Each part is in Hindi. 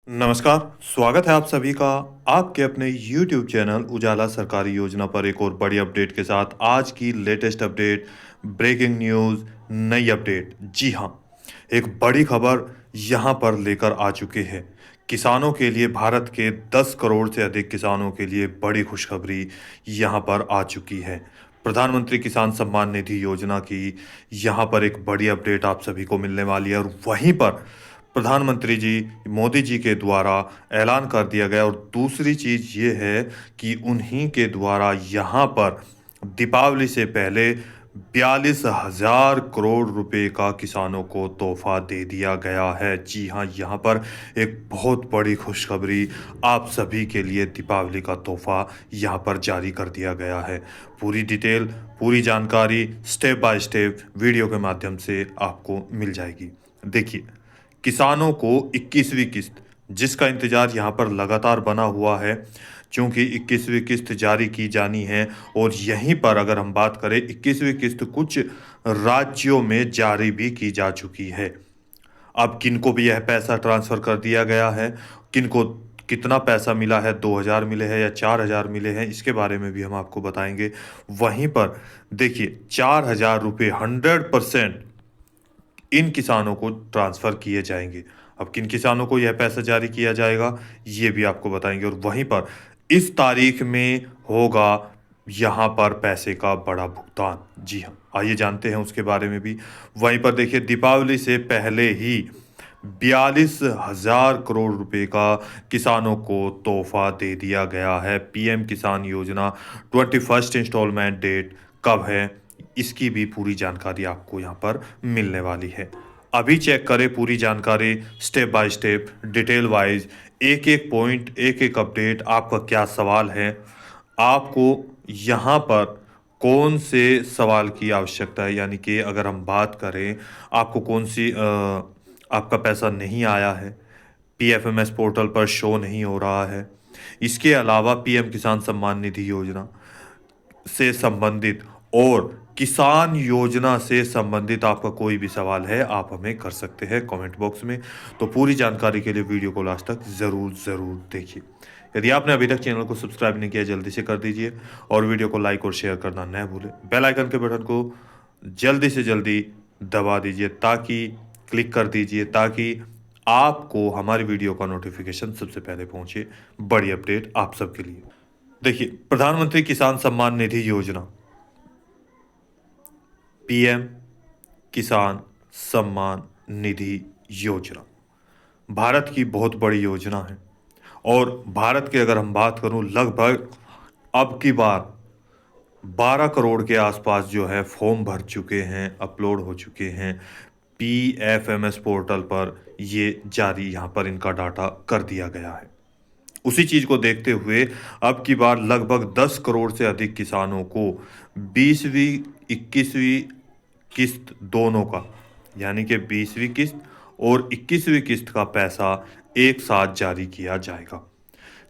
नमस्कार, स्वागत है आप सभी का आपके अपने YouTube चैनल उजाला सरकारी योजना पर एक और बड़ी अपडेट के साथ। आज की लेटेस्ट अपडेट, ब्रेकिंग न्यूज़, नई अपडेट। जी हाँ, एक बड़ी खबर यहाँ पर लेकर आ चुके हैं। किसानों के लिए, भारत के 10 करोड़ से अधिक किसानों के लिए बड़ी खुशखबरी यहाँ पर आ चुकी है। प्रधानमंत्री किसान सम्मान निधि योजना की यहाँ पर एक बड़ी अपडेट आप सभी को मिलने वाली है और वहीं पर प्रधानमंत्री जी मोदी जी के द्वारा ऐलान कर दिया गया। और दूसरी चीज़ ये है कि उन्हीं के द्वारा यहाँ पर दीपावली से पहले 42,000 करोड़ रुपए का किसानों को तोहफा दे दिया गया है। जी हाँ, यहाँ पर एक बहुत बड़ी खुशखबरी आप सभी के लिए दीपावली का तोहफा यहाँ पर जारी कर दिया गया है। पूरी डिटेल, पूरी जानकारी स्टेप बाय स्टेप वीडियो के माध्यम से आपको मिल जाएगी। देखिए, किसानों को 21वीं किस्त, जिसका इंतज़ार यहाँ पर लगातार बना हुआ है, चूँकि 21वीं किस्त जारी की जानी है। और यहीं पर अगर हम बात करें, 21वीं किस्त कुछ राज्यों में जारी भी की जा चुकी है। अब किनको भी यह पैसा ट्रांसफ़र कर दिया गया है, किनको कितना पैसा मिला है, 2,000 मिले हैं या 4,000 मिले हैं, इसके बारे में भी हम आपको बताएंगे। वहीं पर देखिए, 4,000 रुपये 100% इन किसानों को ट्रांसफ़र किए जाएंगे। अब किन किसानों को यह पैसा जारी किया जाएगा, ये भी आपको बताएंगे। और वहीं पर इस तारीख में होगा यहाँ पर पैसे का बड़ा भुगतान। जी हाँ, आइए जानते हैं उसके बारे में भी। वहीं पर देखिए, दीपावली से पहले ही 42,000 करोड़ रुपए का किसानों को तोहफा दे दिया गया है। पीएम किसान योजना 21st इंस्टॉलमेंट डेट कब है, इसकी भी पूरी जानकारी आपको यहाँ पर मिलने वाली है। अभी चेक करें पूरी जानकारी step by step, detail wise, एक एक पॉइंट, एक एक अपडेट। आपका क्या सवाल है, आपको यहाँ पर कौन से सवाल की आवश्यकता है, यानी कि अगर हम बात करें, आपको कौन सी आपका पैसा नहीं आया है, पीएफएमएस पोर्टल पर शो नहीं हो रहा है। इसके अलावा पीएम किसान सम्मान निधि योजना से संबंधित और किसान योजना से संबंधित आपका कोई भी सवाल है, आप हमें कर सकते हैं कमेंट बॉक्स में। तो पूरी जानकारी के लिए वीडियो को लास्ट तक ज़रूर देखिए। यदि आपने अभी तक चैनल को सब्सक्राइब नहीं किया, जल्दी से कर दीजिए और वीडियो को लाइक और शेयर करना न भूलें। बेल आइकन के बटन को जल्दी से जल्दी दबा दीजिए, ताकि क्लिक कर दीजिए, ताकि आपको हमारी वीडियो का नोटिफिकेशन सबसे पहले पहुंचे। बड़ी अपडेट आप सबके लिए। देखिए, प्रधानमंत्री किसान सम्मान निधि योजना, पीएम किसान सम्मान निधि योजना भारत की बहुत बड़ी योजना है। और भारत की अगर हम बात करूं, लगभग अब की बार 12 करोड़ के आसपास जो है फॉर्म भर चुके हैं, अपलोड हो चुके हैं पीएफएमएस पोर्टल पर। ये जारी यहाँ पर इनका डाटा कर दिया गया है। उसी चीज़ को देखते हुए अब की बार लगभग 10 करोड़ से अधिक किसानों को 20वीं 21वीं किस्त दोनों का, यानी कि 20वीं किस्त और 21वीं किस्त का पैसा एक साथ जारी किया जाएगा।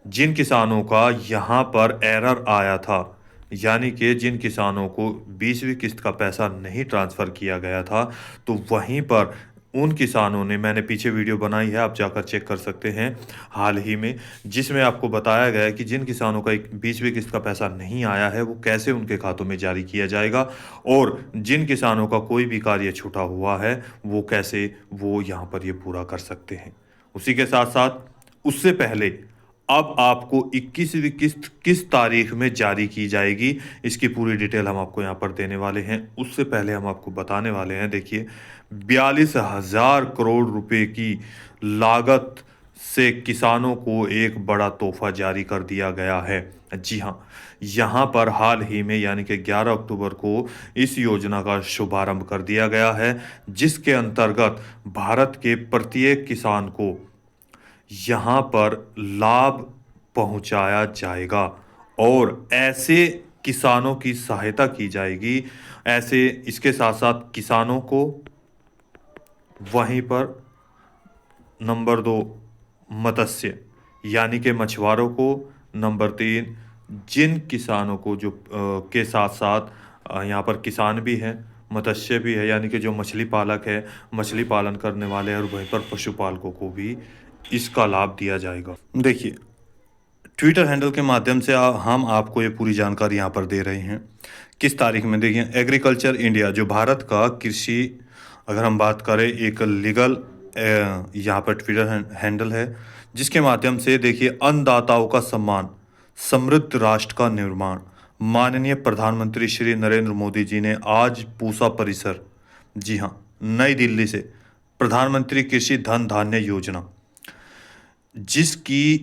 जिन किसानों का यहाँ पर एरर आया था, यानी कि जिन किसानों को 20वीं किस्त का पैसा नहीं ट्रांसफ़र किया गया था, तो वहीं पर उन किसानों ने, मैंने पीछे वीडियो बनाई है, आप जाकर चेक कर सकते हैं हाल ही में, जिसमें आपको बताया गया है कि जिन किसानों का 20वीं किस्त का पैसा नहीं आया है, वो कैसे उनके खातों में जारी किया जाएगा। और जिन किसानों का कोई भी कार्य छूटा हुआ है, वो कैसे वो यहाँ पर ये पूरा कर सकते हैं। उसी के साथ साथ उससे पहले अब आपको 21वीं किस्त किस तारीख में जारी की जाएगी, इसकी पूरी डिटेल हम आपको यहाँ पर देने वाले हैं। उससे पहले हम आपको बताने वाले हैं, देखिए, 42,000 करोड़ रुपए की लागत से किसानों को एक बड़ा तोहफा जारी कर दिया गया है। जी हाँ, यहाँ पर हाल ही में, यानी कि 11 अक्टूबर को इस योजना का शुभारंभ कर दिया गया है, जिसके अंतर्गत भारत के प्रत्येक किसान को यहाँ पर लाभ पहुँचाया जाएगा और ऐसे किसानों की सहायता की जाएगी। ऐसे इसके साथ साथ किसानों को, वहीं पर नंबर 2 मत्स्य, यानी कि मछुआरों को, नंबर 3 जिन किसानों को जो के साथ साथ यहाँ पर किसान भी हैं, मत्स्य भी है, यानी कि जो मछली पालक है, मछली पालन करने वाले हैं, और वहीं पर पशुपालकों को भी इसका लाभ दिया जाएगा। देखिए, ट्विटर हैंडल के माध्यम से हम आपको ये पूरी जानकारी यहाँ पर दे रहे हैं। किस तारीख में? देखिए, एग्रीकल्चर इंडिया जो भारत का कृषि, अगर हम बात करें, एक लीगल यहाँ पर ट्विटर हैंडल है, जिसके माध्यम से देखिए अन्नदाताओं का सम्मान, समृद्ध राष्ट्र का निर्माण, माननीय प्रधानमंत्री श्री नरेंद्र मोदी जी ने आज पूसा परिसर, जी हाँ, नई दिल्ली से प्रधानमंत्री कृषि धन धान्य योजना, जिसके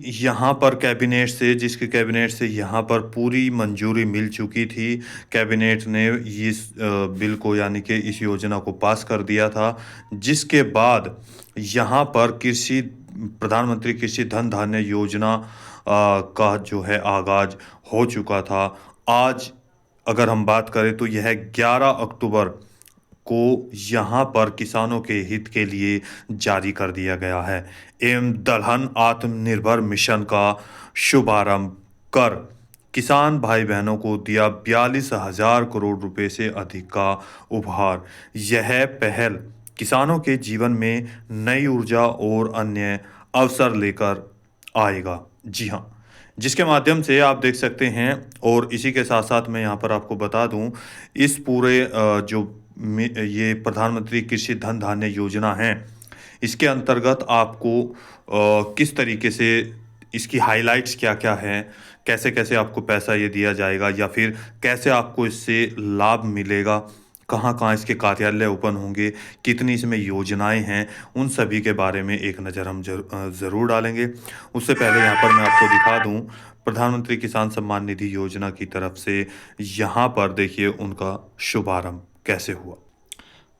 कैबिनेट से यहाँ पर पूरी मंजूरी मिल चुकी थी। कैबिनेट ने इस बिल को, यानी कि इस योजना को पास कर दिया था, जिसके बाद यहाँ पर प्रधानमंत्री कृषि धन धान्य योजना का जो है आगाज हो चुका था। आज अगर हम बात करें तो यह 11 अक्टूबर को यहाँ पर किसानों के हित के लिए जारी कर दिया गया है। एवं दलहन आत्मनिर्भर मिशन का शुभारंभ कर किसान भाई बहनों को दिया 42,000 करोड़ रुपए से अधिक का उपहार। यह पहल किसानों के जीवन में नई ऊर्जा और अन्य अवसर लेकर आएगा। जी हाँ, जिसके माध्यम से आप देख सकते हैं। और इसी के साथ साथ मैं यहाँ पर आपको बता दूं, इस पूरे ये प्रधानमंत्री कृषि धन धान्य योजना है, इसके अंतर्गत आपको किस तरीके से, इसकी हाइलाइट्स क्या क्या हैं, कैसे कैसे आपको पैसा ये दिया जाएगा, या फिर कैसे आपको इससे लाभ मिलेगा, कहाँ कहाँ इसके कार्यालय ओपन होंगे, कितनी इसमें योजनाएं हैं, उन सभी के बारे में एक नज़र हम ज़रूर डालेंगे। उससे पहले यहाँ पर मैं आपको दिखा दूँ, प्रधानमंत्री किसान सम्मान निधि योजना की तरफ से यहाँ पर देखिए उनका शुभारंभ कैसे हुआ।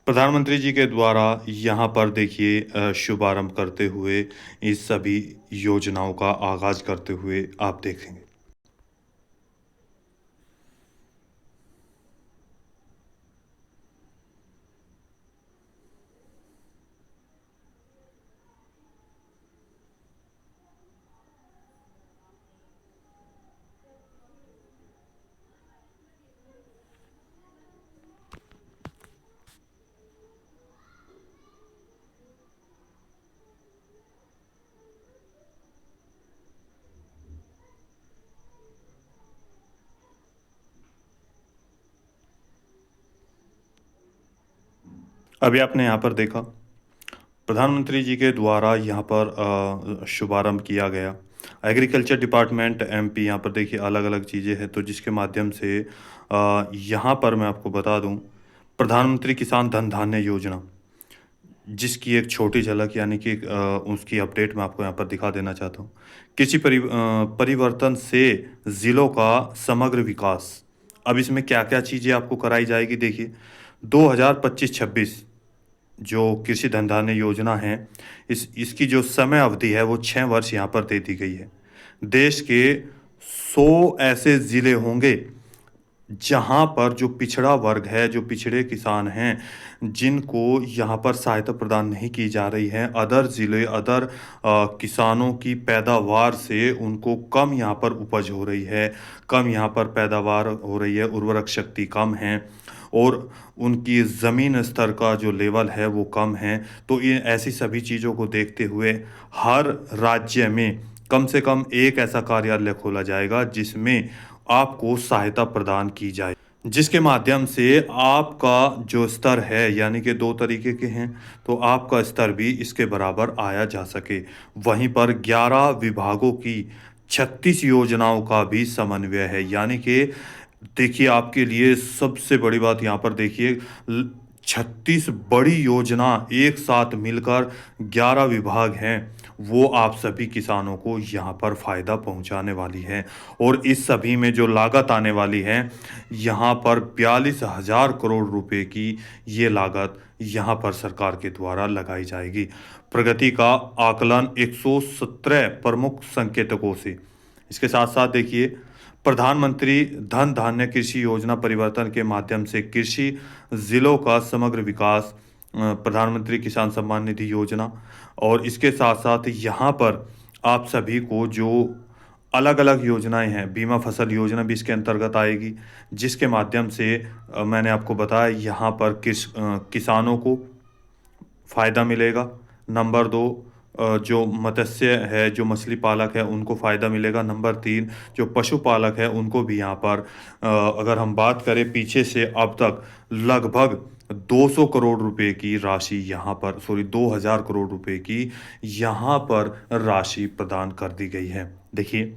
प्रधानमंत्री जी के द्वारा यहाँ पर देखिए शुभारंभ करते हुए, इस सभी योजनाओं का आगाज़ करते हुए आप देखेंगे। अभी आपने यहाँ पर देखा, प्रधानमंत्री जी के द्वारा यहाँ पर शुभारंभ किया गया। एग्रीकल्चर डिपार्टमेंट एमपी, यहाँ पर देखिए अलग अलग चीज़ें हैं, तो जिसके माध्यम से यहाँ पर मैं आपको बता दूँ, प्रधानमंत्री किसान धन धान्य योजना, जिसकी एक छोटी झलक, यानी कि उसकी अपडेट मैं आपको यहाँ पर दिखा देना चाहता हूँ। परिवर्तन से ज़िलों का समग्र विकास। अब इसमें क्या क्या चीज़ें आपको कराई जाएगी, देखिए 2025-26 जो कृषि धन धान्य योजना है, इसकी जो समय अवधि है वो 6 वर्ष यहाँ पर दे दी गई है। देश के 100 ऐसे ज़िले होंगे जहाँ पर जो पिछड़ा वर्ग है, जो पिछड़े किसान हैं, जिनको यहाँ पर सहायता प्रदान नहीं की जा रही है, अदर ज़िले, अदर किसानों की पैदावार से उनको कम यहाँ पर उपज हो रही है, कम यहाँ पर पैदावार हो रही है, उर्वरक शक्ति कम है और उनकी ज़मीन स्तर का जो लेवल है वो कम है। तो ये ऐसी सभी चीज़ों को देखते हुए हर राज्य में कम से कम एक ऐसा कार्यालय खोला जाएगा जिसमें आपको सहायता प्रदान की जाए, जिसके माध्यम से आपका जो स्तर है, यानी कि 2 तरीके के हैं, तो आपका स्तर भी इसके बराबर आया जा सके। वहीं पर 11 विभागों की 36 योजनाओं का भी समन्वय है, यानी कि देखिए आपके लिए सबसे बड़ी बात यहाँ पर देखिए, 36 बड़ी योजना एक साथ मिलकर 11 विभाग हैं, वो आप सभी किसानों को यहाँ पर फ़ायदा पहुँचाने वाली है। और इस सभी में जो लागत आने वाली है, यहाँ पर 42,000 करोड़ रुपए की ये लागत यहाँ पर सरकार के द्वारा लगाई जाएगी। प्रगति का आकलन 117 प्रमुख संकेतकों से। इसके साथ साथ देखिए, प्रधानमंत्री धन धान्य कृषि योजना परिवर्तन के माध्यम से कृषि ज़िलों का समग्र विकास, प्रधानमंत्री किसान सम्मान निधि योजना, और इसके साथ साथ यहाँ पर आप सभी को जो अलग अलग योजनाएं हैं, बीमा फसल योजना भी इसके अंतर्गत आएगी, जिसके माध्यम से मैंने आपको बताया यहाँ पर किसानों को फ़ायदा मिलेगा। नंबर 2, जो मत्स्य है, जो मछली पालक है, उनको फ़ायदा मिलेगा। नंबर 3, जो पशुपालक है उनको भी यहाँ पर अगर हम बात करें पीछे से अब तक लगभग 200 करोड़ रुपए की राशि यहाँ पर, सॉरी 2000 करोड़ रुपए की यहाँ पर राशि प्रदान कर दी गई है। देखिए,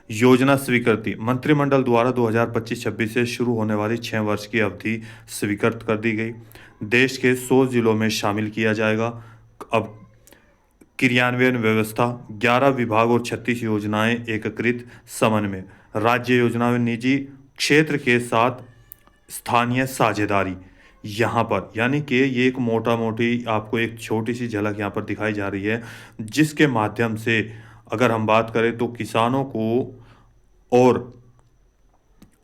योजना स्वीकृति मंत्रिमंडल द्वारा 2025-26 से शुरू होने वाली 6 वर्ष की अवधि स्वीकृत कर दी गई। देश के 100 जिलों में शामिल किया जाएगा। अब क्रियान्वयन व्यवस्था 11 विभाग और 36 योजनाएं एकीकृत समन्वय, राज्य योजना में निजी क्षेत्र के साथ स्थानीय साझेदारी यहाँ पर, यानी कि ये एक मोटा मोटी आपको एक छोटी सी झलक यहाँ पर दिखाई जा रही है, जिसके माध्यम से अगर हम बात करें तो किसानों को और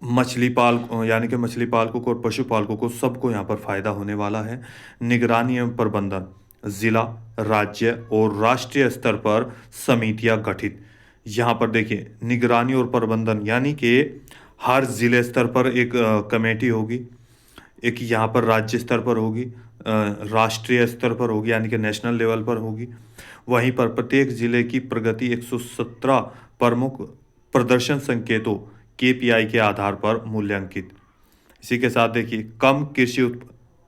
यानी कि मछली पालकों को और पशुपालकों को सबको यहाँ पर फायदा होने वाला है। निगरानी एवं प्रबंधन जिला, राज्य और राष्ट्रीय स्तर पर समितियां गठित। यहाँ पर देखिए, निगरानी और प्रबंधन यानी कि हर जिले स्तर पर एक कमेटी होगी, एक यहाँ पर राज्य स्तर पर होगी, राष्ट्रीय स्तर पर होगी यानी कि नेशनल लेवल पर होगी। वहीं पर प्रत्येक जिले की प्रगति 117 प्रमुख प्रदर्शन संकेतों केपीआई के आधार पर मूल्यांकित। इसी के साथ देखिए, कम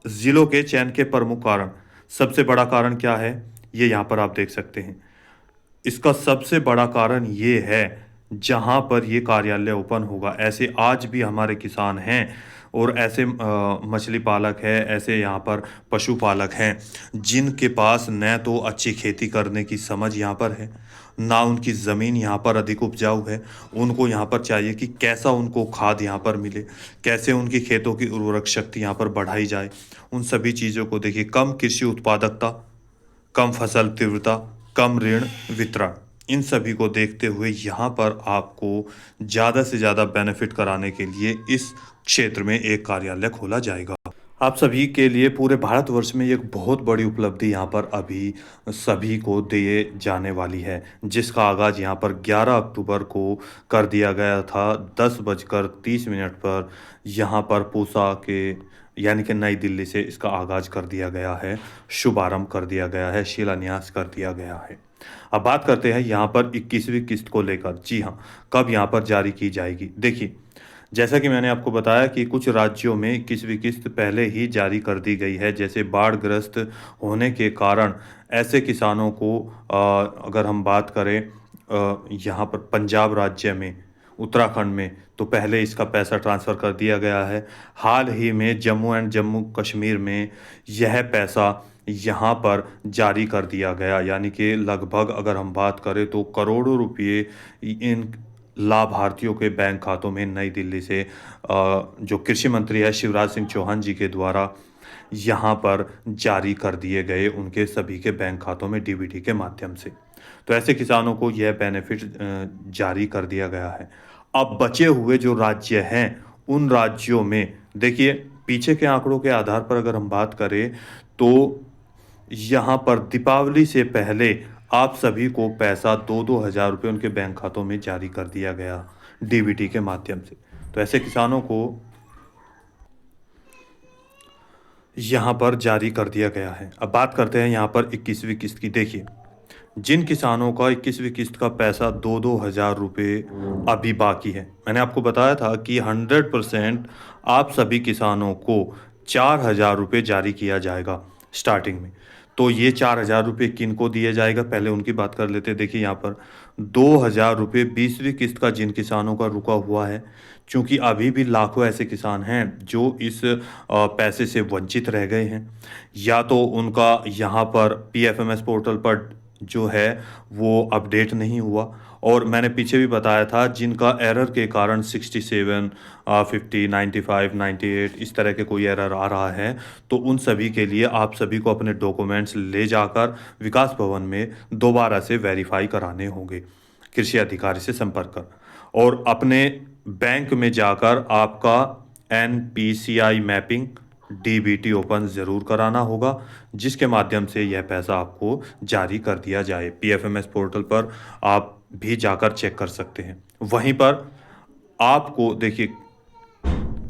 जिलों के चयन के प्रमुख कारण, सबसे बड़ा कारण क्या है ये यहाँ पर आप देख सकते हैं। इसका सबसे बड़ा कारण ये है जहाँ पर ये कार्यालय ओपन होगा, ऐसे आज भी हमारे किसान हैं और ऐसे मछली पालक है, ऐसे यहाँ पर पशुपालक हैं जिनके पास न तो अच्छी खेती करने की समझ यहाँ पर है, ना उनकी ज़मीन यहाँ पर अधिक उपजाऊ है। उनको यहाँ पर चाहिए कि कैसा उनको खाद यहाँ पर मिले, कैसे उनकी खेतों की उर्वरक शक्ति यहाँ पर बढ़ाई जाए। उन सभी चीज़ों को देखिए, कम कृषि उत्पादकता, कम फसल तीव्रता, कम ऋण वितरण, इन सभी को देखते हुए यहाँ पर आपको ज़्यादा से ज़्यादा बेनिफिट कराने के लिए इस क्षेत्र में एक कार्यालय खोला जाएगा। आप सभी के लिए पूरे भारतवर्ष में एक बहुत बड़ी उपलब्धि यहाँ पर अभी सभी को दिए जाने वाली है, जिसका आगाज़ यहाँ पर 11 अक्टूबर को कर दिया गया था 10:30 पर। यहाँ पर पूसा के यानी कि नई दिल्ली से इसका आगाज़ कर दिया गया है, शुभारंभ कर दिया गया है, शिलान्यास कर दिया गया है। अब बात करते हैं यहाँ पर 21वीं किस्त को लेकर। जी हाँ, कब यहाँ पर जारी की जाएगी। देखिए, जैसा कि मैंने आपको बताया कि कुछ राज्यों में 21वीं किस्त पहले ही जारी कर दी गई है। जैसे बाढ़ग्रस्त होने के कारण ऐसे किसानों को अगर हम बात करें यहाँ पर पंजाब राज्य में, उत्तराखंड में, तो पहले इसका पैसा ट्रांसफ़र कर दिया गया है। हाल ही में जम्मू कश्मीर में यह पैसा यहाँ पर जारी कर दिया गया, यानी कि लगभग अगर हम बात करें तो करोड़ों रुपये इन लाभार्थियों के बैंक खातों में नई दिल्ली से जो कृषि मंत्री है शिवराज सिंह चौहान जी के द्वारा यहाँ पर जारी कर दिए गए, उनके सभी के बैंक खातों में डीबीटी के माध्यम से। तो ऐसे किसानों को यह बेनिफिट जारी कर दिया गया है। अब बचे हुए जो राज्य हैं उन राज्यों में देखिए, पीछे के आंकड़ों के आधार पर अगर हम बात करें तो यहाँ पर दीपावली से पहले आप सभी को पैसा 2-2 हज़ार रुपये उनके बैंक खातों में जारी कर दिया गया डीबीटी के माध्यम से। तो ऐसे किसानों को यहाँ पर जारी कर दिया गया है। अब बात करते हैं यहाँ पर 21वीं किस्त की। देखिए, जिन किसानों का 21वीं किस्त का पैसा 2-2 हज़ार रुपये अभी बाकी है, मैंने आपको बताया था कि 100% आप सभी किसानों को 4,000 रुपये जारी किया जाएगा स्टार्टिंग में। तो ये 4,000 रुपये किन को दिए जाएगा, पहले उनकी बात कर लेते हैं। देखिए, यहाँ पर 2,000 रुपये 20वीं किस्त का जिन किसानों का रुका हुआ है, क्योंकि अभी भी लाखों ऐसे किसान हैं जो इस पैसे से वंचित रह गए हैं, या तो उनका यहाँ पर पीएफएमएस पोर्टल पर जो है वो अपडेट नहीं हुआ, और मैंने पीछे भी बताया था जिनका एरर के कारण 67, 50, 95, 98 इस तरह के कोई एरर आ रहा है, तो उन सभी के लिए आप सभी को अपने डॉक्यूमेंट्स ले जाकर विकास भवन में दोबारा से वेरीफाई कराने होंगे कृषि अधिकारी से संपर्क कर, और अपने बैंक में जाकर आपका एनपीसीआई मैपिंग डीबीटी ओपन ज़रूर कराना होगा, जिसके माध्यम से यह पैसा आपको जारी कर दिया जाए। पीएफएमएस पोर्टल पर आप भी जाकर चेक कर सकते हैं। वहीं पर आपको देखिए,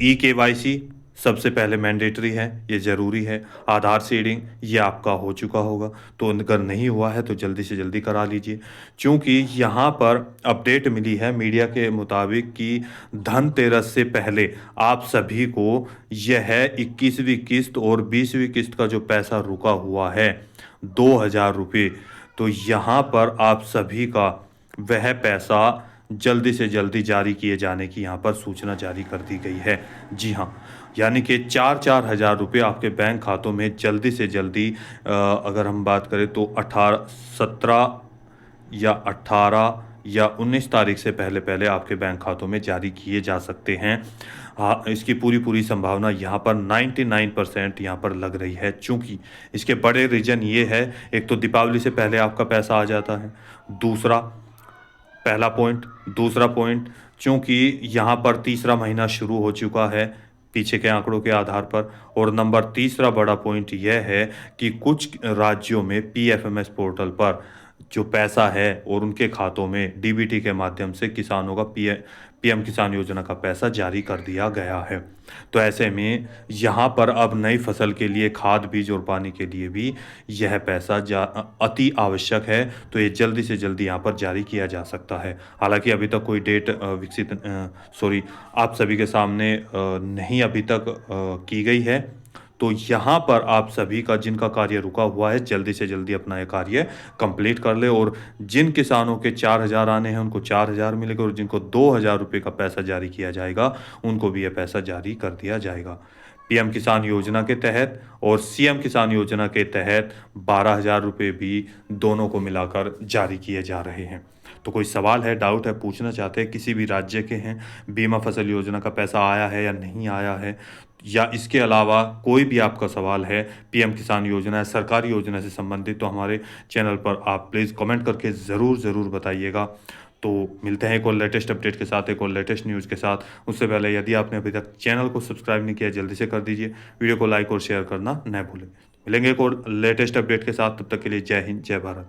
ई केवाईसी सबसे पहले मैंडेटरी है, ये ज़रूरी है। आधार सीडिंग ये आपका हो चुका होगा, तो अगर नहीं हुआ है तो जल्दी से जल्दी करा लीजिए। चूँकि यहाँ पर अपडेट मिली है मीडिया के मुताबिक कि धनतेरस से पहले आप सभी को यह 21वीं किस्त और 20वीं किस्त का जो पैसा रुका हुआ है, 2000 रुपये, तो यहाँ पर आप सभी का वह पैसा जल्दी से जल्दी जारी किए जाने की यहाँ पर सूचना जारी कर दी गई है। जी हाँ, यानी कि 4-4 हज़ार रुपये आपके बैंक खातों में जल्दी से जल्दी अगर हम बात करें तो 17 या 18 या 19 तारीख से पहले आपके बैंक खातों में जारी किए जा सकते हैं। हाँ, इसकी पूरी संभावना यहाँ पर 99% यहाँ पर लग रही है, चूँकि इसके बड़े रीज़न ये है, एक तो दीपावली से पहले आपका पैसा आ जाता है। पहला पॉइंट, दूसरा पॉइंट, चूँकि यहाँ पर तीसरा महीना शुरू हो चुका है पीछे के आंकड़ों के आधार पर, और नंबर तीसरा बड़ा पॉइंट यह है कि कुछ राज्यों में पीएफएमएस पोर्टल पर जो पैसा है और उनके खातों में डीबीटी के माध्यम से किसानों का पीएम किसान योजना का पैसा जारी कर दिया गया है। तो ऐसे में यहाँ पर अब नई फसल के लिए खाद, बीज और पानी के लिए भी यह पैसा अति आवश्यक है, तो ये जल्दी से जल्दी यहाँ पर जारी किया जा सकता है। हालाँकि अभी तक कोई डेट आप सभी के सामने नहीं अभी तक की गई है। तो यहाँ पर आप सभी का जिनका कार्य रुका हुआ है, जल्दी से जल्दी अपना ये कार्य कंप्लीट कर ले, और जिन किसानों के 4000 आने हैं उनको 4000 मिलेगा, और जिनको 2000 रुपये का पैसा जारी किया जाएगा उनको भी ये पैसा जारी कर दिया जाएगा। पीएम किसान योजना के तहत और सीएम किसान योजना के तहत 12,000 रुपये भी दोनों को मिलाकर जारी किए जा रहे हैं। तो कोई सवाल है, डाउट है, पूछना चाहते हैं, किसी भी राज्य के हैं, बीमा फसल योजना का पैसा आया है या नहीं आया है, या इसके अलावा कोई भी आपका सवाल है पीएम किसान योजना या सरकारी योजना से संबंधित, तो हमारे चैनल पर आप प्लीज़ कमेंट करके ज़रूर बताइएगा। तो मिलते हैं एक और लेटेस्ट अपडेट के साथ, एक और लेटेस्ट न्यूज़ के साथ। उससे पहले यदि आपने अभी तक चैनल को सब्सक्राइब नहीं किया, जल्दी से कर दीजिए। वीडियो को लाइक और शेयर करना न भूलें। मिलेंगे एक और लेटेस्ट अपडेट के साथ, तब तक के लिए जय हिंद, जय भारत।